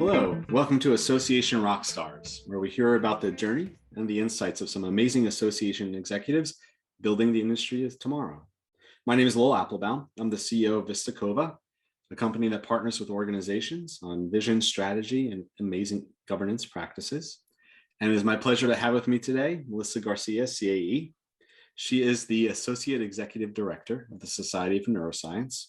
Hello, welcome to Association Rockstars, where we hear about the journey and the insights of some amazing association executives building the industry of tomorrow. My name is Lowell Aplebaum. I'm the CEO of Vista, Cova, a company that partners with organizations on vision, strategy, and amazing governance practices. And it is my pleasure to have with me today, Melissa Garcia Cae. She is the Associate Executive Director of the Society for Neuroscience.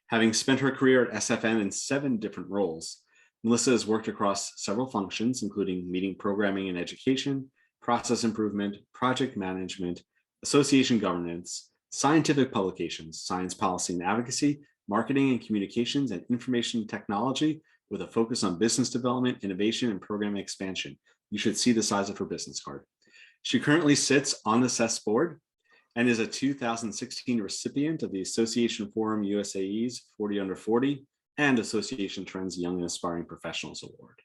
Having spent her career at SFN in 7 different roles, Melissa has worked across several functions, including meeting programming and education, process improvement, project management, association governance, scientific publications, science policy and advocacy, marketing and communications, and information technology, with a focus on business development, innovation, and program expansion. You should see the size of her business card. She currently sits on the CESSE board and is a 2016 recipient of the Association Forum USAE's 40 Under 40 and Association Trends Young and Aspiring Professionals Award.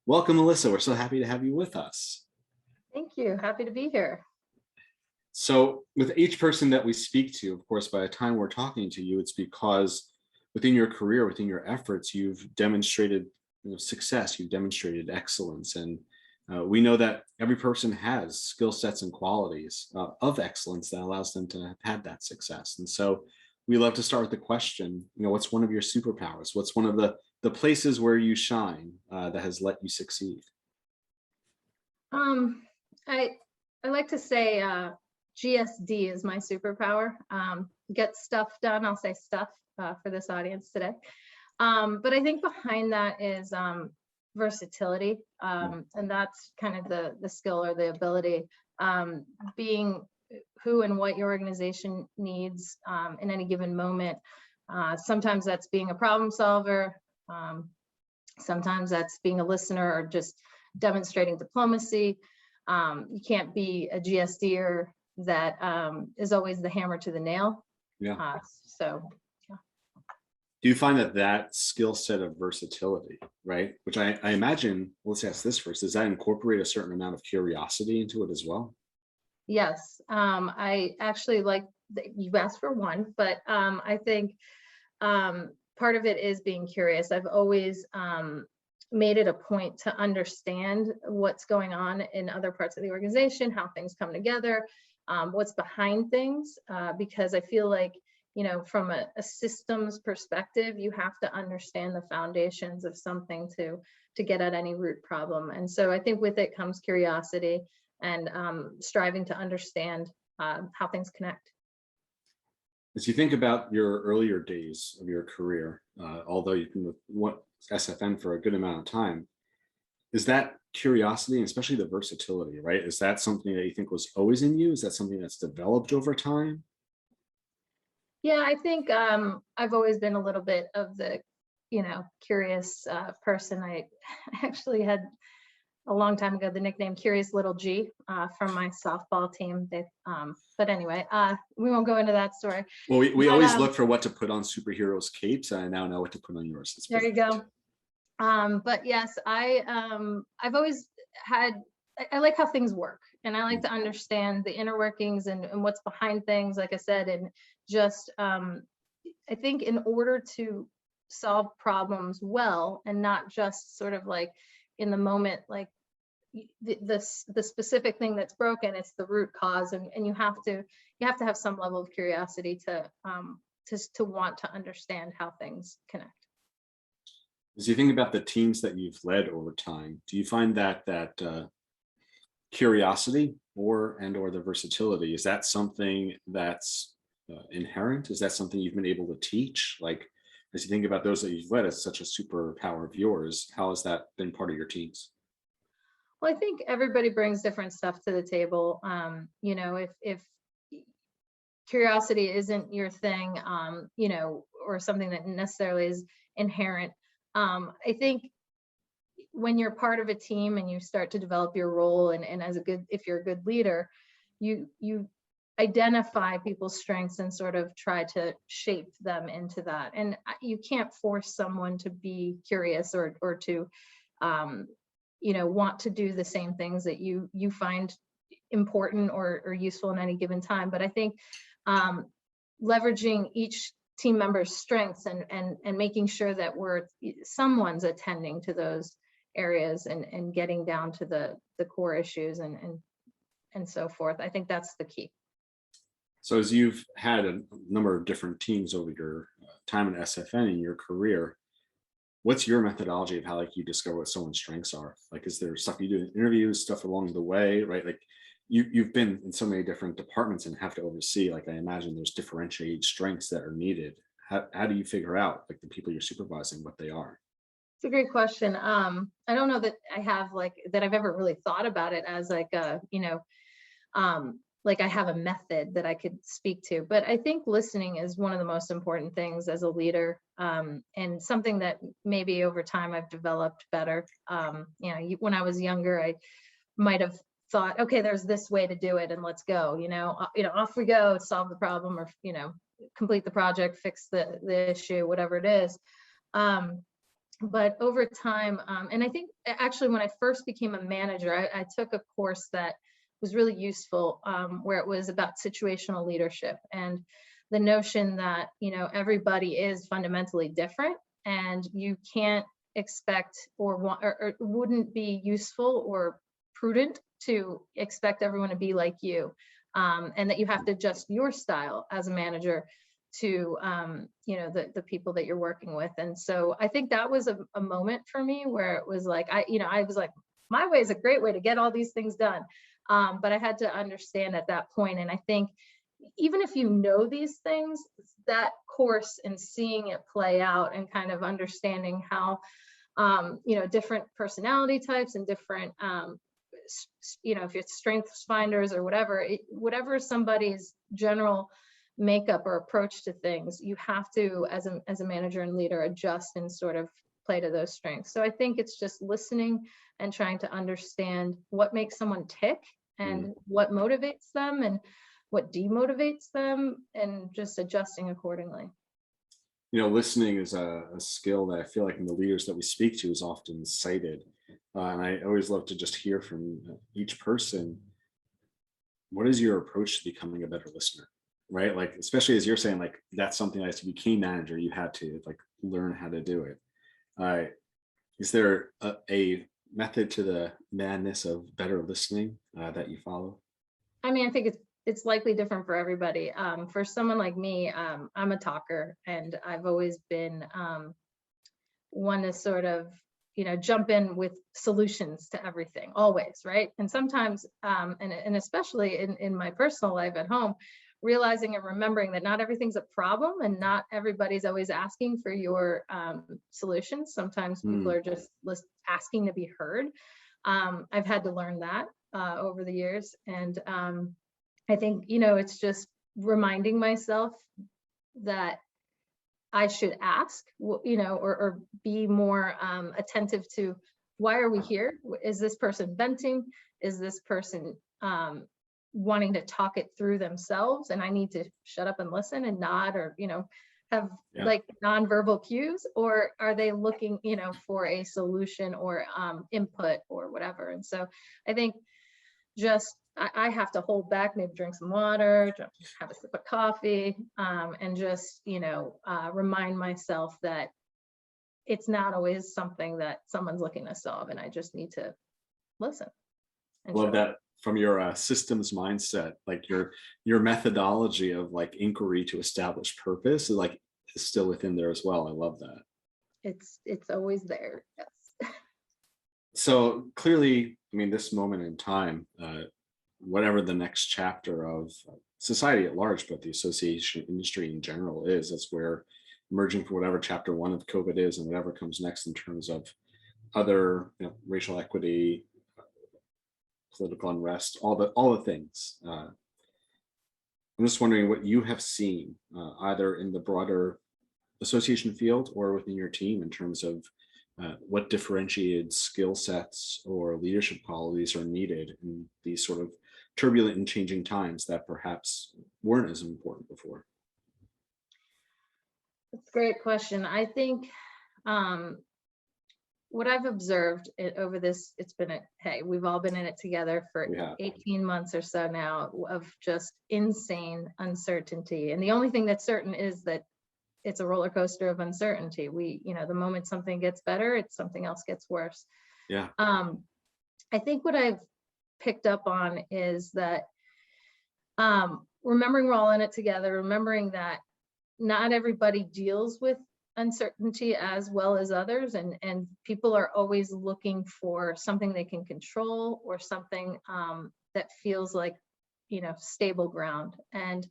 Welcome, Melissa. We're so happy to have you with us. Thank you. Happy to be here. So with each person that we speak to, of course, by the time we're talking to you, it's because within your career, within your efforts, you've demonstrated success, you've demonstrated excellence. And we know that every person has skill sets and qualities of excellence that allows them to have had that success. And so we love to start with the question, what's one of your superpowers? What's one of the places where you shine that has let you succeed? I like to say GSD is my superpower. Get stuff done. I'll say stuff for this audience today. But I think behind that is versatility. And that's kind of the skill or the ability, being who and what your organization needs in any given moment. Sometimes that's being a problem solver. Sometimes that's being a listener or just demonstrating diplomacy. You can't be a GSDer that is always the hammer to the nail. Yeah. Yeah. Do you find that skill set of versatility, right? Which I imagine, let's ask this first, does that incorporate a certain amount of curiosity into it as well? Yes, I actually like that you asked for one, but I think part of it is being curious. I've always made it a point to understand what's going on in other parts of the organization, how things come together, what's behind things, because I feel like, from a systems perspective, you have to understand the foundations of something to get at any root problem. And so I think with it comes curiosity and striving to understand how things connect. As you think about your earlier days of your career, although you've been with SFN for a good amount of time, is that curiosity, and especially the versatility, right? Is that something that you think was always in you? Is that something that's developed over time? Yeah, I think I've always been a little bit of the, curious person. I actually had a long time ago the nickname Curious Little G from my softball team. But anyway, we won't go into that story. Well, we always look for what to put on superheroes' capes, and I now know what to put on yours. There you go. But yes, I've always had, I like how things work, and I like to understand the inner workings and what's behind things, like I said, and just I think in order to solve problems well and not just sort of like in the moment, like the specific thing that's broken, it's the root cause, and you have to have some level of curiosity to want to understand how things connect. As you think about the teams that you've led over time, do you find that curiosity or the versatility, is that something that's inherent? Is that something you've been able to teach? Like, as you think about those that you've led as such a superpower of yours, how has that been part of your teams? Well, I think everybody brings different stuff to the table. If curiosity isn't your thing, or something that necessarily is inherent, I think when you're part of a team and you start to develop your role, and if you're a good leader, you identify people's strengths and sort of try to shape them into that. And you can't force someone to be curious or to want to do the same things that you find important or useful in any given time. But I think leveraging each team members' strengths and making sure that someone's attending to those areas and getting down to the core issues and so forth. I think that's the key. So as you've had a number of different teams over your time at SFN in your career, what's your methodology of how like you discover what someone's strengths are? Like, is there stuff you do in interviews, stuff along the way, right? Like you've been in so many different departments and have to oversee, like I imagine there's differentiated strengths that are needed. How do you figure out like the people you're supervising, what they are? It's a great question. I don't know that I have that I've ever really thought about it as like a, like I have a method that I could speak to, but I think listening is one of the most important things as a leader, and something that maybe over time I've developed better. When I was younger, I might have thought, okay, there's this way to do it and let's go, off we go, solve the problem, or, complete the project, fix the issue, whatever it is. But over time, and I think actually when I first became a manager, I took a course that was really useful, where it was about situational leadership and the notion that, everybody is fundamentally different and you can't expect or want, or wouldn't be useful or prudent to expect everyone to be like you, and that you have to adjust your style as a manager to the people that you're working with. And so I think that was a moment for me where it was like I was like, my way is a great way to get all these things done, but I had to understand at that point. And I think even if you know these things, that course and seeing it play out and kind of understanding how different personality types and different if it's strengths finders or whatever somebody's general makeup or approach to things, you have to, as a manager and leader, adjust and sort of play to those strengths. So I think it's just listening and trying to understand what makes someone tick and what motivates them and what demotivates them, and just adjusting accordingly. Listening is a skill that I feel like in the leaders that we speak to is often cited. And I always love to just hear from each person, what is your approach to becoming a better listener, right? Like, especially as you're saying, like, that's something as you became manager, you had to like learn how to do it. Is there a method to the madness of better listening that you follow? I mean, I think it's likely different for everybody. For someone like me, I'm a talker, and I've always been one to sort of jump in with solutions to everything, always, right? And sometimes, and especially in my personal life at home, realizing and remembering that not everything's a problem and not everybody's always asking for your solutions. Sometimes people are just asking to be heard. I've had to learn that over the years. And I think, it's just reminding myself that I should ask, or be more attentive to, why are we here? Is this person venting? Is this person wanting to talk it through themselves? And I need to shut up and listen and nod, or, have like nonverbal cues, or are they looking, for a solution or input or whatever? And so I think just I have to hold back, maybe drink some water, have a sip of coffee, and just, remind myself that it's not always something that someone's looking to solve, and I just need to listen. Love that from your systems mindset, like your methodology of like inquiry to establish purpose is still within there as well. I love that. It's always there. Yes. So clearly, I mean, this moment in time, whatever the next chapter of society at large, but the association industry in general is where emerging from whatever chapter 1 of COVID is and whatever comes next in terms of other racial equity, political unrest, all the things. I'm just wondering what you have seen either in the broader association field or within your team in terms of what differentiated skill sets or leadership qualities are needed in these sort of turbulent and changing times that perhaps weren't as important before. That's a great question. I think what I've observed over this, we've all been in it together for 18 months or so now of just insane uncertainty. And the only thing that's certain is that it's a roller coaster of uncertainty. The moment something gets better, something else gets worse. Yeah. I think what I've picked up on is that remembering we're all in it together, remembering that not everybody deals with uncertainty as well as others, and people are always looking for something they can control or something that feels like stable ground. And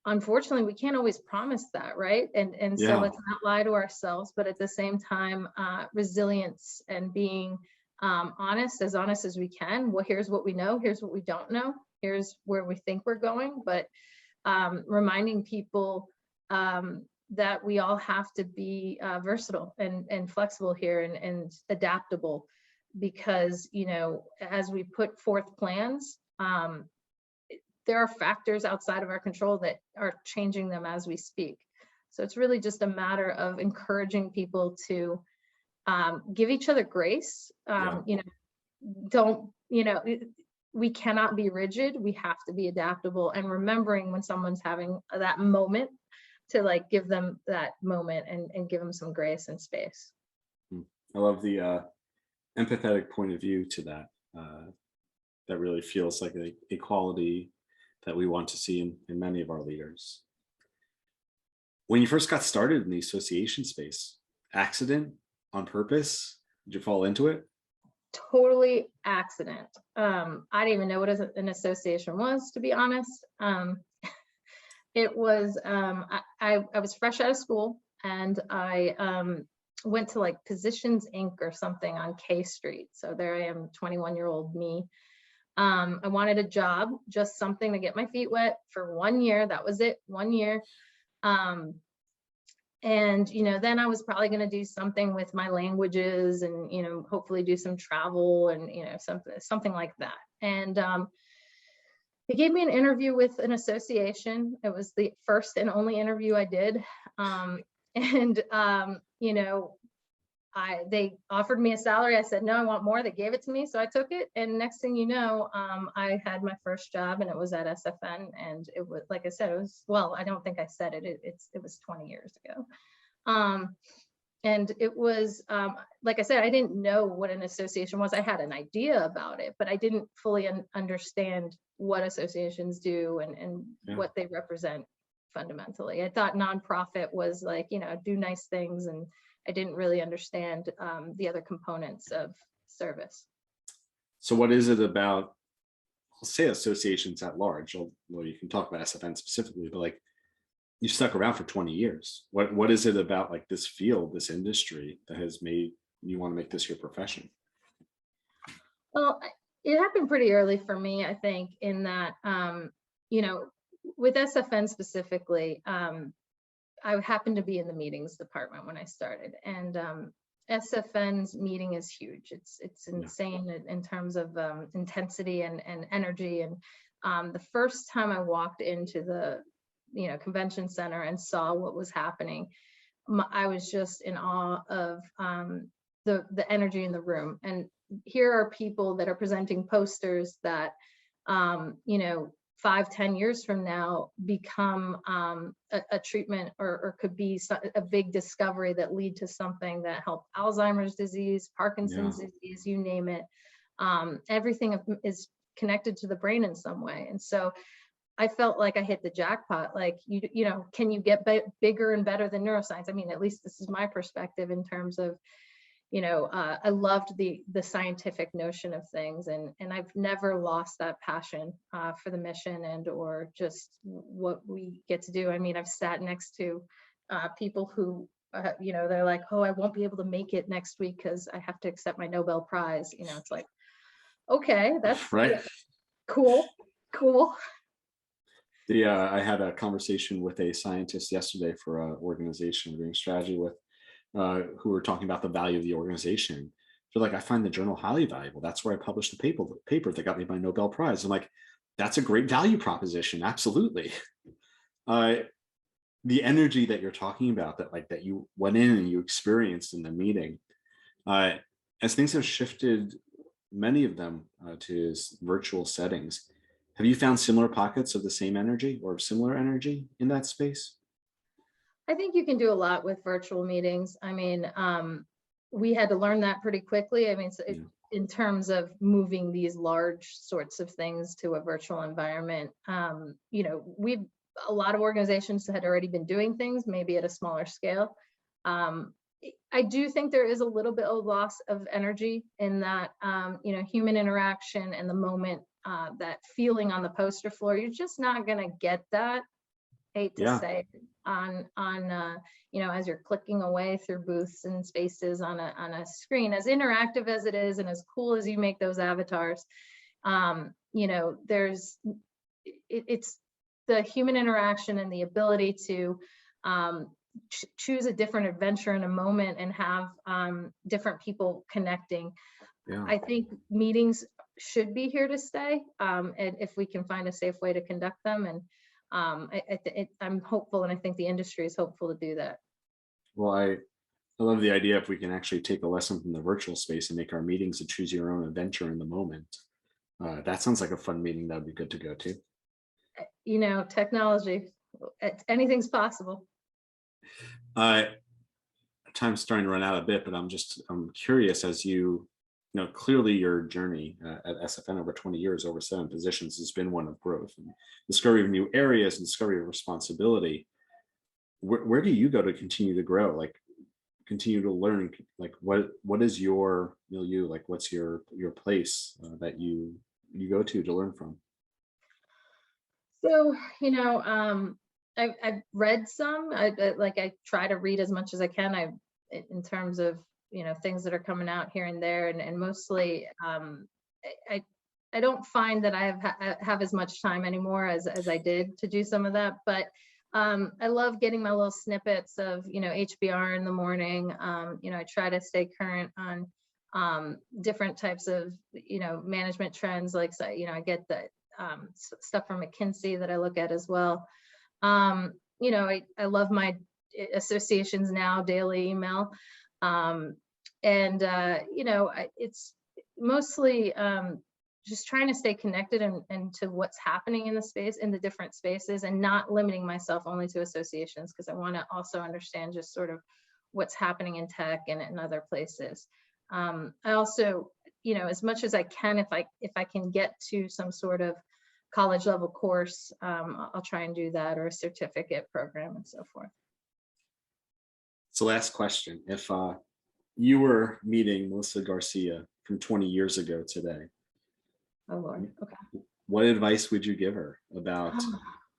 unfortunately, we can't always promise that, right? And so let's not lie to ourselves, but at the same time, resilience and being honest as we can. Well, here's what we know, here's what we don't know, here's where we think we're going, but reminding people that we all have to be versatile and flexible here and adaptable, because as we put forth plans, there are factors outside of our control that are changing them as we speak. So it's really just a matter of encouraging people to give each other grace. We cannot be rigid. We have to be adaptable, and remembering when someone's having that moment to give them that moment and give them some grace and space. I love the empathetic point of view to that. That really feels like a quality that we want to see in many of our leaders. When you first got started in the association space, accident, on purpose? Did you fall into it? Totally accident. I didn't even know what an association was, to be honest. It was, I was fresh out of school, and I went to Positions Inc. or something on K Street. So there I am, 21-year-old me. I wanted a job, just something to get my feet wet for 1 year. That was it, 1 year. And, then I was probably going to do something with my languages and, hopefully do some travel and, something like that. And they gave me an interview with an association. It was the first and only interview I did. They offered me a salary. I said, no, I want more. They gave it to me. So I took it. And next thing you know, I had my first job, and it was at SFN. And it was, like I said, it was, well, I don't think I said it. It was 20 years ago. And it was, like I said, I didn't know what an association was. I had an idea about it, but I didn't fully understand what associations do and what they represent fundamentally. I thought nonprofit was do nice things, and I didn't really understand the other components of service. So what is it about, I'll say associations at large, well, you can talk about SFN specifically, but you stuck around for 20 years. What is it about this field, this industry, that has made you want to make this your profession? Well, it happened pretty early for me, I think, in that, with SFN specifically, I happened to be in the meetings department when I started, and SFN's meeting is huge. It's insane in terms of intensity and energy. And the first time I walked into the convention center and saw what was happening, I was just in awe of the energy in the room. And here are people that are presenting posters that 5-10 years from now become a treatment or could be a big discovery that lead to something that help Alzheimer's disease, Parkinson's disease, you name it. Everything is connected to the brain in some way. And so I felt like I hit the jackpot. Can you get bigger and better than neuroscience? I mean, at least this is my perspective in terms of, I loved the scientific notion of things, and I've never lost that passion for the mission and or just what we get to do. I mean, I've sat next to people who, they're like, oh, I won't be able to make it next week because I have to accept my Nobel Prize. It's like, okay, that's right. Cool. I had a conversation with a scientist yesterday for an organization we're doing strategy with, who were talking about the value of the organization. They're like, I find the journal highly valuable. That's where I published the paper that got me my Nobel Prize. I'm like, that's a great value proposition. Absolutely. The energy that you're talking about, that you went in and you experienced in the meeting, as things have shifted, many of them to virtual settings, have you found similar pockets of the same energy or similar energy in that space? I think you can do a lot with virtual meetings. I mean, we had to learn that pretty quickly. I mean, in terms of moving these large sorts of things to a virtual environment, you know, a lot of organizations had already been doing things, maybe at a smaller scale. I do think there is a little bit of loss of energy in that, you know, human interaction and the moment, that feeling on the poster floor. You're just not going to get that. Hate to say it, on you know, as you're clicking away through booths and spaces on a screen, as interactive as it is and as cool as you make those avatars. You know, it's the human interaction and the ability to choose a different adventure in a moment and have different people connecting. I think meetings should be here to stay, and if we can find a safe way to conduct them. And I'm hopeful, and I think the industry is hopeful to do that. Well, I love the idea if we can actually take a lesson from the virtual space and make our meetings a choose your own adventure in the moment. That sounds like a fun meeting that would be good to go to. You know, technology, anything's possible. Time's starting to run out a bit, but I'm curious, as you know, clearly your journey at SFN over 20 years, over 7 positions, has been one of growth and discovery of new areas and discovery of responsibility. Where do you go to continue to grow, like continue to learn? Like what is your milieu? Like what's your place that you go to learn from? So, you know, I've read some. I try to read as much as I can. In terms of, you know, things that are coming out here and there, and mostly, I don't find that I have as much time anymore as I did to do some of that. But I love getting my little snippets of, you know, HBR in the morning. You know, I try to stay current on different types of, you know, management trends. Like, so, you know, I get the stuff from McKinsey that I look at as well. You know, I love my Associations Now daily email. And you know, it's mostly just trying to stay connected and to what's happening in the space, in the different spaces, and not limiting myself only to associations, because I want to also understand just sort of what's happening in tech and in other places. I also, you know, as much as I can, if I can get to some sort of college level course, I'll try and do that, or a certificate program and so forth. So last question, if you were meeting Melissa Garcia from 20 years ago today, oh Lord, okay, what advice would you give her about,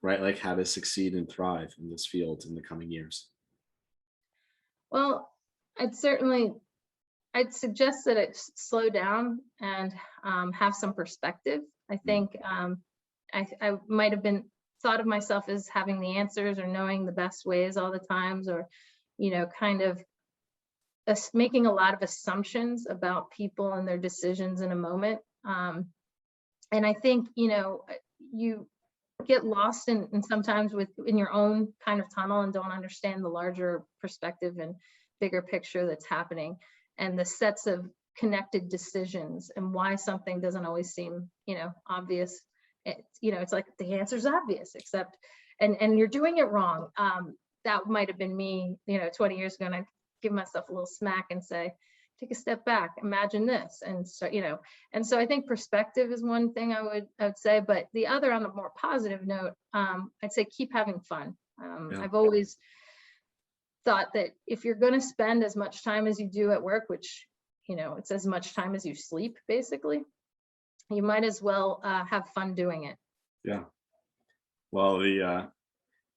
right, like how to succeed and thrive in this field in the coming years? Well, I'd suggest that it slow down and have some perspective. I think I might have been thought of myself as having the answers or knowing the best ways all the times, or, you know, kind of making a lot of assumptions about people and their decisions in a moment. And I think, you know, you get lost in sometimes in your own kind of tunnel and don't understand the larger perspective and bigger picture that's happening, and the sets of connected decisions, and why something doesn't always seem, you know, obvious. You know, it's like the answer's obvious, except, and you're doing it wrong. That might have been me, you know, 20 years ago, and I'd give myself a little smack and say, take a step back, imagine this. And so, you know, and so I think perspective is one thing I would say, but the other, on a more positive note, I'd say keep having fun. I've always thought that if you're going to spend as much time as you do at work, which, you know, it's as much time as you sleep, basically, you might as well have fun doing it. Yeah. Well,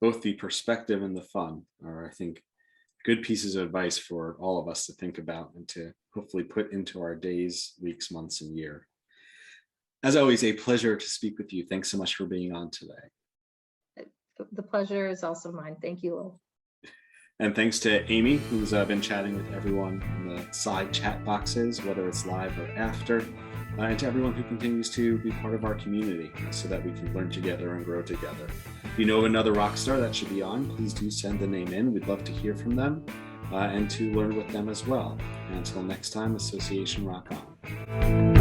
both the perspective and the fun are, I think, good pieces of advice for all of us to think about and to hopefully put into our days, weeks, months, and year. As always, a pleasure to speak with you. Thanks so much for being on today. The pleasure is also mine. Thank you, Lowell. And thanks to Amy, who's been chatting with everyone in the side chat boxes, whether it's live or after, and to everyone who continues to be part of our community so that we can learn together and grow together. If you know of another rock star that should be on, please do send the name in. We'd love to hear from them and to learn with them as well. And until next time, Association Rock On.